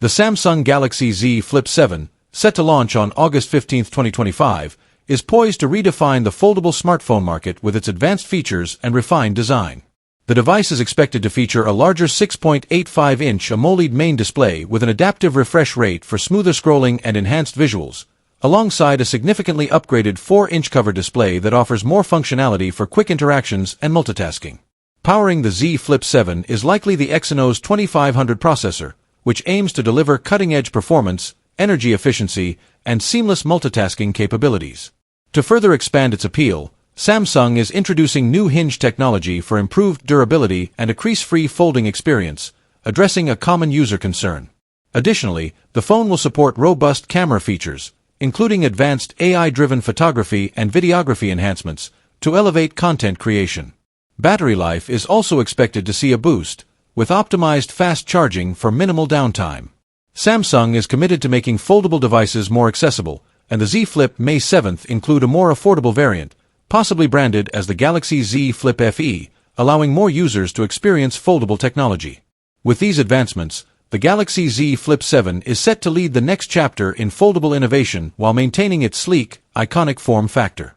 The Samsung Galaxy Z Flip 7, set to launch on August 15, 2025, is poised to redefine the foldable smartphone market with its advanced features and refined design. The device is expected to feature a larger 6.85-inch AMOLED main display with an adaptive refresh rate for smoother scrolling and enhanced visuals, alongside a significantly upgraded 4-inch cover display that offers more functionality for quick interactions and multitasking. Powering the Z Flip 7 is likely the Exynos 2500 processor, which aims to deliver cutting-edge performance, energy efficiency, and seamless multitasking capabilities. To further expand its appeal, Samsung is introducing new hinge technology for improved durability and a crease-free folding experience, addressing a common user concern. Additionally, the phone will support robust camera features, including advanced AI-driven photography and videography enhancements, to elevate content creation. Battery life is also expected to see a boost, with optimized fast charging for minimal downtime. Samsung is committed to making foldable devices more accessible, and the Z Flip May 7th include a more affordable variant, possibly branded as the Galaxy Z Flip FE, allowing more users to experience foldable technology. With these advancements, the Galaxy Z Flip 7 is set to lead the next chapter in foldable innovation while maintaining its sleek, iconic form factor.